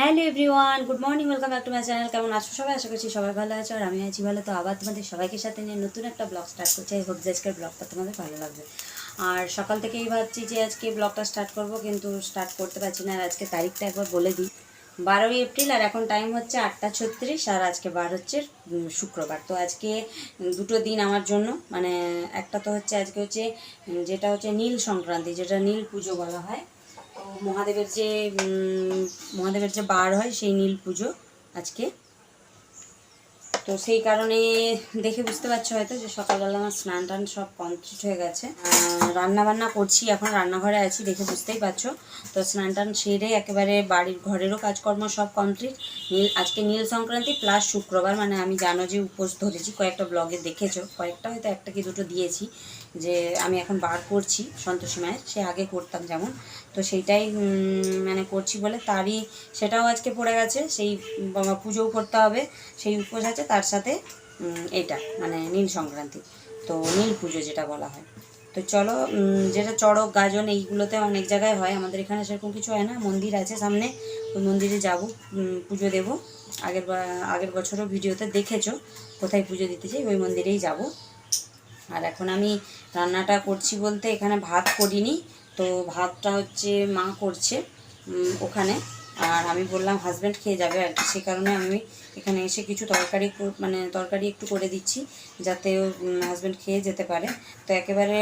Hello everyone, good morning, welcome back to my channel. কেমন আছো সবাই? আশা করছি সবাই ভালো আছো আর আমি আছি ভালো। তো আবার তোমাদের সবাইকে সাথে নিয়ে নতুন একটা ব্লগ স্টার্ট করছি। আই হোপ যে আজকের ব্লগটা তোমাদের ভালো লাগবে। আর সকাল থেকেই ভাবছি যে আজকে ব্লগটা স্টার্ট করব, কিন্তু স্টার্ট করতে পারছি না। আর আজকে তারিখটা একবার বলে দিই, 12ই এপ্রিল, আর এখন টাইম হচ্ছে 8টা 36, আর আজকে বার হচ্ছে শুক্রবার। তো আজকে দুটো দিন আমার জন্য, মানে একটা তো হচ্ছে আজকে হচ্ছে যেটা হচ্ছে নীল সংক্রান্তি, যেটা নীল পুজো বলা হয়। তো মহাদেবের যে বার হয় সেই নীল পুজো আজকে। তো সেই কারণে দেখে বুঝতে পারছো হয়তো যে সকালবেলা আমার স্নান টান সব কমপ্লিট হয়ে গেছে। রান্না বান্না করছি, এখন রান্নাঘরে আছি, দেখে বুঝতেই পারছো। তো স্নান টান সেরে একেবারে বাড়ির ঘরেরও কাজকর্ম সব কমপ্লিট। আজকে নীল সংক্রান্তি প্লাস শুক্রবার, মানে আমি জানো যে উপোস ধরেছি, কয়েকটা ব্লগে দেখেছো, কয়েকটা হয়তো একটা কি দুটো দিয়েছি যে আমি এখন বার করছি সন্তোষী মায়ের, সে আগে করতাম যেমন। তো সেইটাই মানে করছি বলে তারই সেটাও আজকে পড়ে গেছে, সেই পুজোও করতে হবে, সেই উপোস আছে, তার সাথে এটা মানে নীল সংক্রান্তি, তো নীল পুজো যেটা বলা হয়। তো চলো, যেটা চড়ক গাজন এইগুলোতে অনেক জায়গায় হয়, আমাদের এখানে সেরকম কিছু হয় না। মন্দির আছে সামনে, ওই মন্দিরে যাব, পুজো দেবো। আগের বছরও ভিডিওতে দেখেছো কোথায় পুজো দিতে চাই, ওই মন্দিরেই যাব। আর এখন আমি রান্নাটা করছি বলতে এখানে ভাত করিনি, তো ভাতটা হচ্ছে মা করছে ওখানে। আর আমি বললাম হাজব্যান্ড খেয়ে যাবে আর কি, সে কারণে আমি এখানে এসে কিছু তরকারি একটু করে দিচ্ছি, যাতে হাজব্যান্ড খেয়ে যেতে পারে। তো একেবারে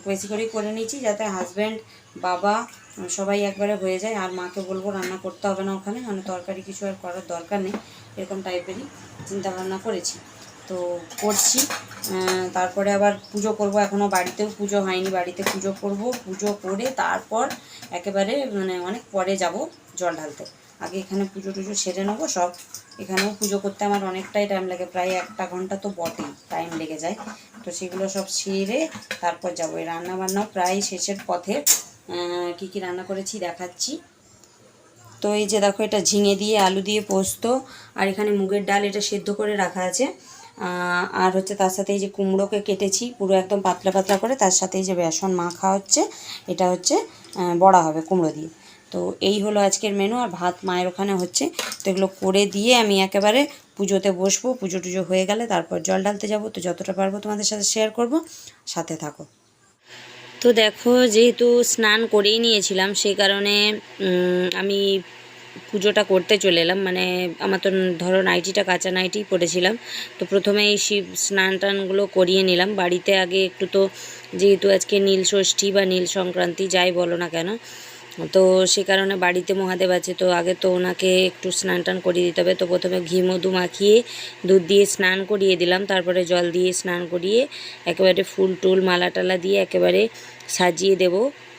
বেশি করেই করে নিচ্ছি, যাতে হাজব্যান্ড, বাবা সবাই একবারে হয়ে যায়। আর মাকে বলবো রান্না করতে হবে না ওখানে, মানে তরকারি কিছু আর করার দরকার নেই, এরকম টাইপেরই চিন্তাভাবনা করেছি। তো করছি, তারপরে আবার পুজো করব। এখনও বাড়িতেও পুজো হয়নি, বাড়িতে পুজো করব, পুজো করে তারপর একেবারে মানে অনেক পরে যাব জল ঢালতে। আগে এখানে পুজো টুজো সেরে নেবো সব। এখানেও পুজো করতে আমার অনেকটাই টাইম লাগে, প্রায় 1 ঘন্টা তো বটেই টাইম লেগে যায়। তো সেগুলো সব সেরে তারপর যাবো। এই রান্নাবান্নাও প্রায় শেষের পথে। কী কী রান্না করেছি দেখাচ্ছি। তো এই যে দেখো, এটা ঝিঙে দিয়ে আলু দিয়ে পোস্ত, আর এখানে মুগের ডাল, এটা সেদ্ধ করে রাখা আছে। আর হচ্ছে তার সাথে এই যে কুমড়োকে কেটেছি পুরো একদম পাতলা পাতলা করে, তার সাথে এই যে বেসন মাখা হচ্ছে, এটা হচ্ছে বড়া হবে কুমড়ো দিয়ে। তো এই হলো আজকের মেনু। আর ভাত মায়ের ওখানে হচ্ছে, তো এগুলো করে দিয়ে আমি একেবারে পুজোতে বসবো। পুজো টুজো হয়ে গেলে তারপর জল ঢালতে যাব। তো যতটা পারবো তোমাদের সাথে শেয়ার করব, সাথে থাকো। তো দেখো, যেহেতু স্নান করেই নিয়েছিলাম, সেই কারণে আমি পুজোটা করতে চলে এলাম। মানে আমার তো ধরো নাইটিটা কাঁচা নাইটি পরেছিলাম, তো প্রথমে এই স্নান টানগুলো করিয়ে নিলাম বাড়িতে আগে একটু। তো যেহেতু আজকে নীল ষষ্ঠী বা নীল সংক্রান্তি যাই বলো না কেন, তো সে কারণে বাড়িতে মহাদেব আছে, তো আগে তো ওনাকে একটু স্নান টান করিয়ে দিতে হবে। তো প্রথমে ঘি মধু মাখিয়ে দুধ দিয়ে স্নান করিয়ে দিলাম, তারপরে জল দিয়ে স্নান করিয়ে একেবারে ফুল টুল মালা টালা দিয়ে একেবারে সাজিয়ে দেব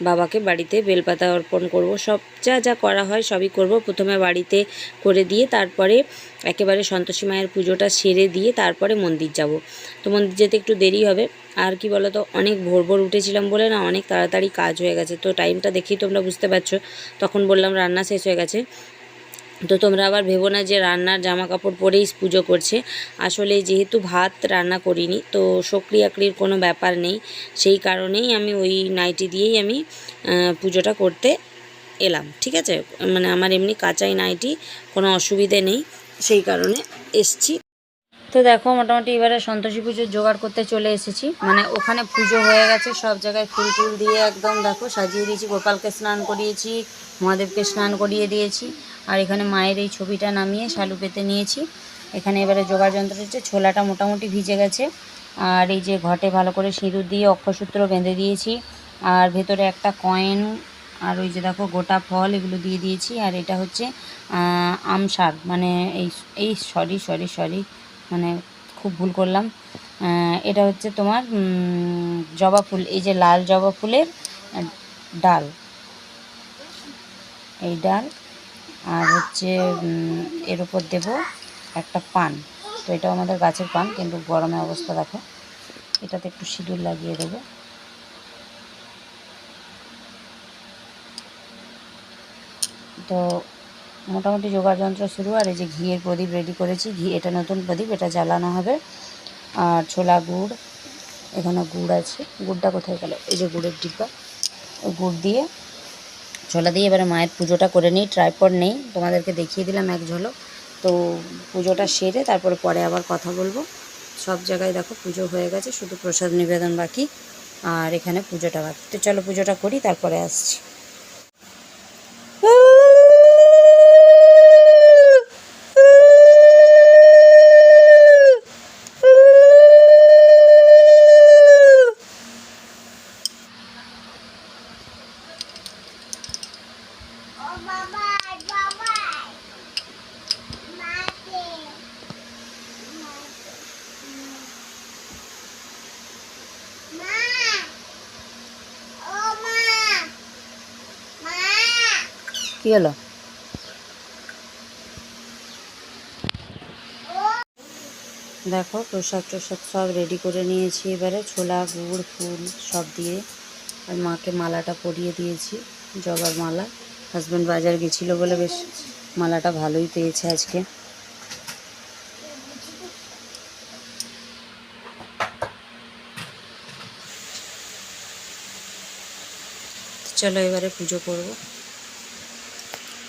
বাবাকে। বাড়িতে বেলপাতা অর্পণ করব, সব যা যা করা হয় সবই করব। প্রথমে বাড়িতে করে দিয়ে তারপরে একেবারে সন্তোষী মায়ের পুজোটা সেরে দিয়ে তারপরে মন্দির যাব। তো মন্দির যেতে একটু দেরি হবে। আর কি বলো তো, অনেক ভোর ভোর উঠেছিলাম বলে না, অনেক তাড়াতাড়ি কাজ হয়ে গেছে। তো টাইমটা দেখেই তোমরা বুঝতে পারছো, তখন বললাম রান্না শেষ হয়ে গেছে। তো তোমরা আবার ভেবো না যে রান্নার জামা কাপড় পরেই পুজো করছে। আসলে যেহেতু ভাত রান্না করিনি, তো শকরি আকরির কোনো ব্যাপার নেই, সেই কারণেই আমি ওই নাইটি দিয়েই আমি পুজোটা করতে এলাম। ঠিক আছে, মানে আমার এমনি কাঁচাই নাইটি, কোনো অসুবিধে নেই, সেই কারণে এসছি। তো দেখো, মোটামুটি এবারে সন্তোষী পুজোর জোগাড় করতে চলে এসেছি। মানে ওখানে পুজো হয়ে গেছে, সব জায়গায় ফুল টুল দিয়ে একদম দেখো সাজিয়ে দিয়েছি। গোপালকে স্নান করিয়েছি, মহাদেবকে স্নান করিয়ে দিয়েছি। আর এখানে মায়ের এই ছবিটা নামিয়ে শালু পেতে নিয়েছি। এখানে এবারে জোগাড় যন্ত্র হচ্ছে, ছোলাটা মোটামুটি ভিজে গেছে। আর এই যে ঘটে ভালো করে সিঁদুর দিয়ে অক্ষসূত্র বেঁধে দিয়েছি, আর ভেতরে একটা কয়েন, আর ওই যে দেখো গোটা ফল, এগুলো দিয়ে দিয়েছি। আর এটা হচ্ছে আমশাক, মানে এই সরি মানে খুব ভুল করলাম। এটা হচ্ছে তোমার জবা ফুল, এই যে লাল জবা ফুলের ডাল, এই ডাল। আর হচ্ছে এর উপর দেব একটা পান। তো এটাও আমাদের গাছের পান, কিন্তু গরমে অবস্থা দেখো। এটাতে একটু সিঁদুর লাগিয়ে দেবো। তো মোটামুটি জোগাড় যন্ত্র শুরু। আর এই যে ঘিয়ের প্রদীপ রেডি করেছি, এটা নতুন প্রদীপ, এটা জ্বালানো হবে। আর ছোলা গুড়, এখানে গুড় আছে, গুড়টা কোথায় গেল, এই যে গুড়ের ডিব্বা, ওই গুড় দিয়ে ছোলা দিয়ে এবারে মায়ের পুজোটা করে নিই, ট্রাইপড নেই, তোমাদেরকে দেখিয়ে দিলাম এক ঝলক। তো পুজোটা সেরে তারপরে পরে আবার কথা বলবো। সব জায়গায় দেখো পুজো হয়ে গেছে, শুধু প্রসাদ নিবেদন বাকি আর এখানে পুজোটা বাকি। তো চলো পুজোটা করি, তারপরে আসছি। কি হলো? দেখো প্রসাদ টসাদ সব রেডি করে নিয়েছি, এবারে ছোলা গুড় ফুল সব দিয়ে আর মাকে মালাটা পরিয়ে দিয়েছি, জবার মালা। হাজব্যান্ড বাজার গেছিলো বলে বেশ মালাটা ভালোই পেয়েছে আজকে। চলো এবারে পুজো করব,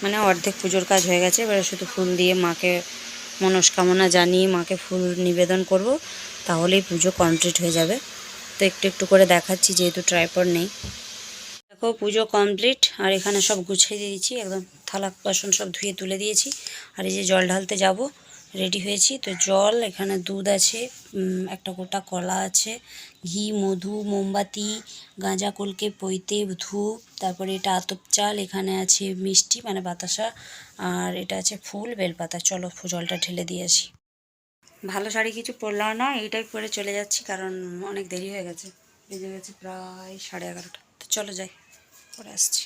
মানে অর্ধেক পুজোর কাজ হয়ে গেছে, এবারে শুধু ফুল দিয়ে মাকে মনস্কামনা জানিয়ে মাকে ফুল নিবেদন করব, তাহলেই পুজো কমপ্লিট হয়ে যাবে। তো একটু একটু করে দেখাচ্ছি যেহেতু ট্রাইপড নেই। দেখো পুজো কমপ্লিট, আর এখানে সব গুছিয়ে দিয়েছি, একদম থালা বাসন সব ধুয়ে তুলে দিয়েছি। আর এই যে জল ঢালতে যাব, রেডি হয়েছি। তো জল, এখানে দুধ আছে, একটা গোটা কলা আছে, ঘি মধু মোমবাতি গাঁজা কলকে পৈতে ধূপ, তারপরে এটা আতপ চাল, এখানে আছে মিষ্টি মানে বাতাসা, আর এটা আছে ফুল বেলপাতা। চলো জলটা ঢেলে দিয়ে আসি। ভালো শাড়ি কিছু পরলাম না, এইটাই পরে চলে যাচ্ছি কারণ অনেক দেরি হয়ে গেছে, বেজে গেছে প্রায় 11:30। তো চলো যাই, পরে আসছি।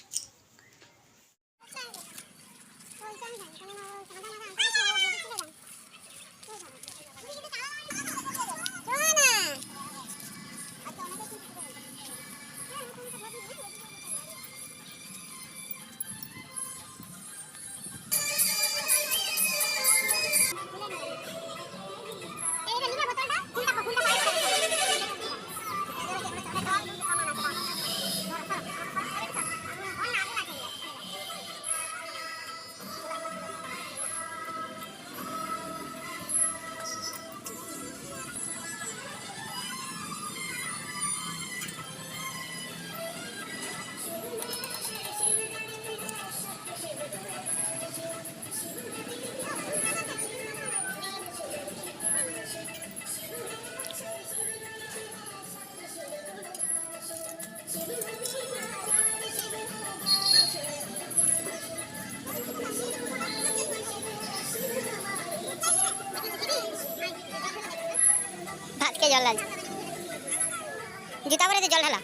ভাতকে জল ঢালছে, জুতা পরে জল ঢালা।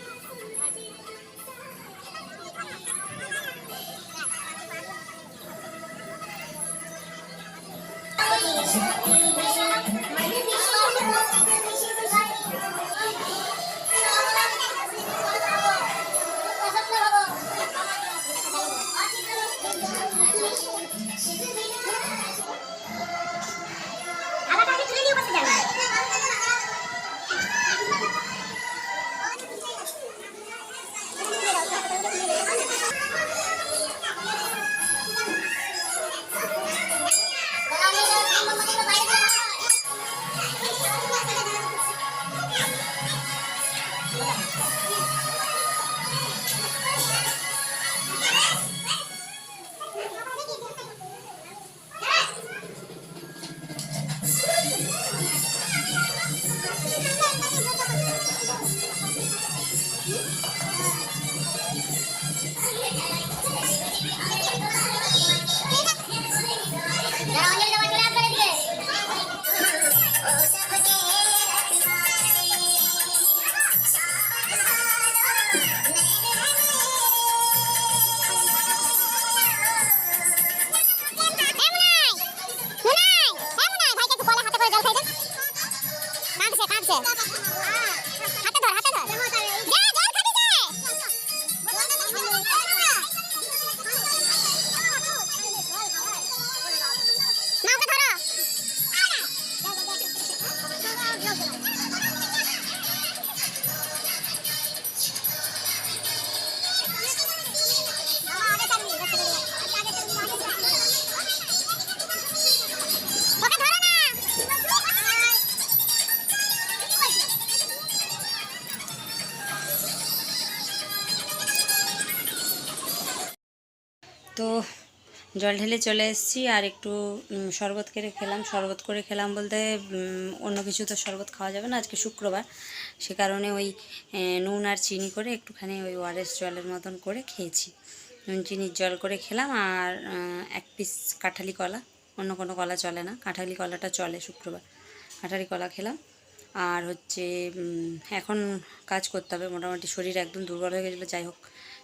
তো জল ঢেলে চলে এসেছি, আর একটু শরবত করে খেলাম বলতে অন্য কিছু তো শরবত খাওয়া যাবে না, আজকে শুক্রবার, সে কারণে ওই নুন আর চিনি করে একটুখানি ওই ওআরএস জলের মতন করে খেয়েছি। নুন চিনির জল করে খেলাম, আর এক পিস কাঁঠালি কলা, অন্য কোনো কলা চলে না, কাঁঠালি কলাটা চলে শুক্রবার, কাঁঠালি কলা খেলাম। আর হচ্ছে এখন কাজ করতে হবে, মোটামুটি শরীর একদম দুর্বল হয়ে গেছিলো, যাই হোক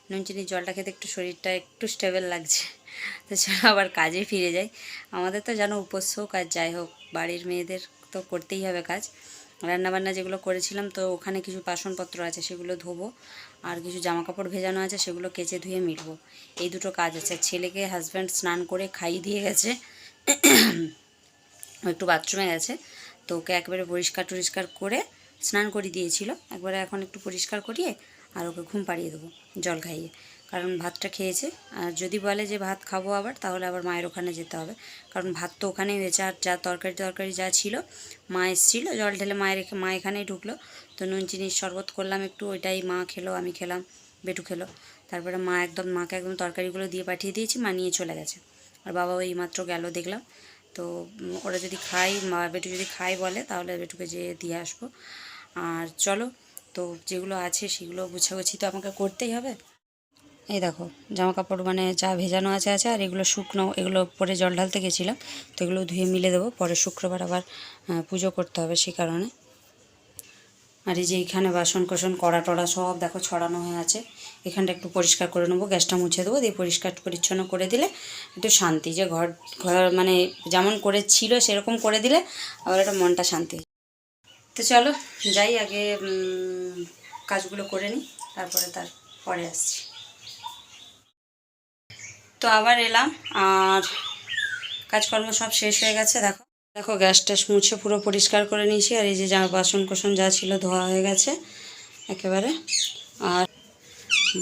নুন চিনির জলটা খেতে একটু শরীরটা একটু স্টেবল লাগছে। তো চলো আবার কাজে ফিরে যাই। আমাদের তো জানো উপস্য কাজ, যাই হোক বাড়ির মেয়েদের তো করতেই হবে কাজ। রান্নাবান্না যেগুলো করেছিলাম তো ওখানে কিছু বাসনপত্র আছে, সেগুলো ধোবো, আর কিছু জামাকাপড় ভেজানো আছে, সেগুলো কেচে ধুয়ে মিলবো, এই দুটো কাজ আছে। ছেলেকে হাজব্যান্ড স্নান করে খাইয়ে দিয়ে গেছে, একটু বাথরুমে গেছে, তো ওকে একবারে পরিষ্কার করে স্নান করিয়ে দিয়েছিল, একবারে এখন একটু পরিষ্কার করিয়ে আর ওকে ঘুম পাড়িয়ে দেবো জল খাইয়ে, কারণ ভাতটা খেয়েছে। আর যদি বলে যে ভাত খাবো আবার, তাহলে আবার মায়ের ওখানে যেতে হবে, কারণ ভাত তো ওখানেই হয়েছে, আর যা তরকারি যা ছিল মা এসেছিলো জল ঢেলে মা এখানেই ঢুকলো, তো নুন চিনির শরবত করলাম একটু, ওইটাই মা খেলো, আমি খেলাম, বেটু খেলো, তারপরে মাকে একদম তরকারিগুলো দিয়ে পাঠিয়ে দিয়েছি, মা নিয়ে চলে গেছে। আর বাবা ওই মাত্র গেল দেখলাম। তো ওরা যদি বেটু যদি খাই বলে, তাহলে বেটুকে যেয়ে দিয়ে আসবো। আর চলো, তো যেগুলো আছে সেগুলো গুছাগুছি তো আমাকে করতেই হবে। এই দেখো জামা কাপড় মানে যা ভেজানো আছে, আর এগুলো শুকনো, এগুলো পরে জল ঢালতে গেছিলাম, তো এগুলো ধুয়ে মিলে দেবো, পরে শুক্রবার আবার পুজো করতে হবে, সেই কারণে। আর এই যে এইখানে বাসন কোসন কড়া টড়া সব দেখো ছড়ানো হয়ে আছে, এখানটা একটু পরিষ্কার করে নেবো, গ্যাসটা মুছে দেবো, দিয়ে পরিষ্কার পরিচ্ছন্ন করে দিলে একটু শান্তি, যে ঘর মানে যেমন করে ছিল সেরকম করে দিলে আবার একটা মনটা শান্তি। তো চলো যাই, আগে কাজগুলো করে নিই, তারপরে আসছি। তো আবার এলাম, আর কাজকর্ম সব শেষ হয়ে গেছে। দেখো দেখো গ্যাস ট্যাস মুছে পুরো পরিষ্কার করে নিয়েছি, আর এই যে বাসন কোসন যা ছিল ধোয়া হয়ে গেছে একেবারে। আর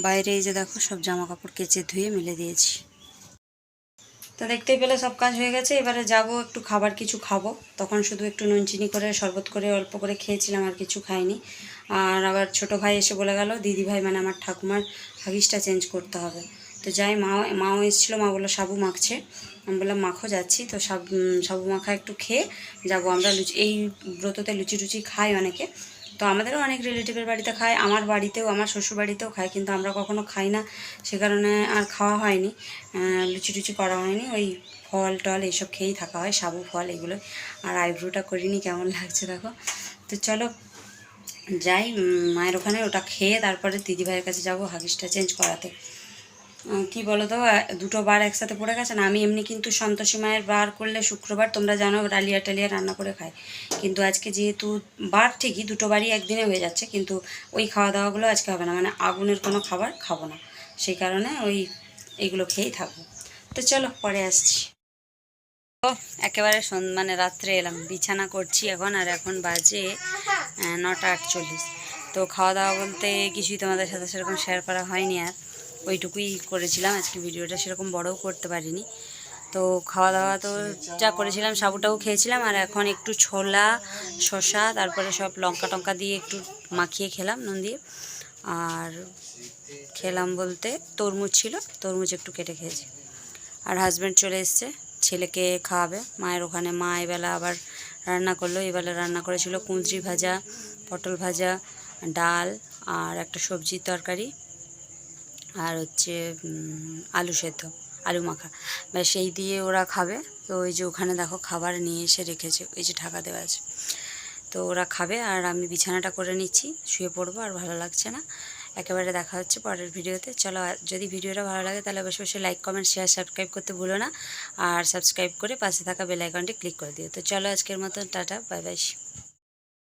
বাইরে এই যে দেখো সব জামা কাপড় কেচে ধুয়ে মিলে দিয়েছি। তো দেখতেই পেলে সব কাজ হয়ে গেছে, এবারে যাব একটু খাবার কিছু খাবো, তখন শুধু একটু নুন চিনি করে শরবত করে অল্প করে খেয়েছিলাম, আর কিছু খাইনি। আর আবার ছোটো ভাই এসে বলে গেল দিদি ভাই মানে আমার ঠাকুমার হাগিসটা চেঞ্জ করতে হবে। তো যাই, মাও এসেছিলো, মা বললো সাবু মাখছে, আমি বললাম মাখো যাচ্ছি, তো সাবু মাখা একটু খেয়ে যাবো। আমরা এই ব্রততে লুচি টুচি খাই অনেকে, তো আমাদেরও অনেক রিলেটিভের বাড়িতে খায়, আমার বাড়িতেও, আমার শ্বশুর বাড়িতেও খায়, কিন্তু আমরা কখনো খাই না, সে কারণে আর খাওয়া হয়নি, লুচি টুচি করা হয়নি, ওই ফল টল এইসব খেয়েই থাকা হয়, সাবু ফল এগুলো। আর আইব্রোটা করিনি, কেমন লাগছে দেখো। তো চলো যাই, মায়ের ওখানে ওটা খেয়ে তারপরে দিদিভাইয়ের কাছে যাব হাগিসটা চেঞ্জ করাতে। কি বলো তো, দুটো বার একসাথে পড়ে গেছে না। আমি এমনি কিন্তু সন্তোষী মায়ের বার করলে শুক্রবার তোমরা জানো ডালিয়া টালিয়া রান্না করে খাই, কিন্তু আজকে যেহেতু বার ঠিকই দুটো বারই একদিনে হয়ে যাচ্ছে, কিন্তু ওই খাওয়া দাওয়াগুলো আজকে হবে না, মানে আগুনের কোনো খাবার খাবো না, সেই কারণে এইগুলো খেয়েই থাকবো। তো চলো পরে আসছি। তো একেবারে মানে রাত্রে এলাম, বিছানা করছি এখন, আর এখন বাজে 9:48। তো খাওয়া দাওয়া বলতে কিছুই তোমাদের সাথে সেরকম শেয়ার করা হয়নি, আর ওইটুকুই করেছিলাম আজকে, ভিডিওটা সেরকম বড়ও করতে পারিনি। তো খাওয়া দাওয়া তো যা করেছিলাম সাবুটাও খেয়েছিলাম, আর এখন একটু ছোলা শসা তারপরে সব লঙ্কা টঙ্কা দিয়ে একটু মাখিয়ে খেলাম নুন দিয়ে। আর খেলাম বলতে তরমুজ ছিল, তরমুজ একটু কেটে খেয়েছি। আর হাজব্যান্ড চলে এসছে, ছেলেকে খাওয়াবে মায়ের ওখানে। মা এবেলা আবার রান্না করলো, এবেলা রান্না করেছিল কুঁদরি ভাজা, পটল ভাজা, ডাল, আর একটা সবজির তরকারি, আর হচ্ছে আলু সেদ্ধ, আলু মাখা, ব্যাস এই দিয়ে ওরা খাবে। তো ওই যে ওখানে দেখো খাবার নিয়ে এসে রেখেছে, ওই যে ঢাকা দেওয়া আছে, তো ওরা খাবে, আর আমি বিছানাটা করে নিচ্ছি, শুয়ে পড়বো, আর ভালো লাগছে না। একেবারে দেখা হচ্ছে পরের ভিডিওতে। চলো, যদি ভিডিওটা ভালো লাগে তাহলে অবশ্যই লাইক কমেন্ট শেয়ার সাবস্ক্রাইব করতে ভুলো না, আর সাবস্ক্রাইব করে পাশে থাকা বেল আইকনটি ক্লিক করে দিও। তো চলো আজকের মতো টাটা, বাই বাই।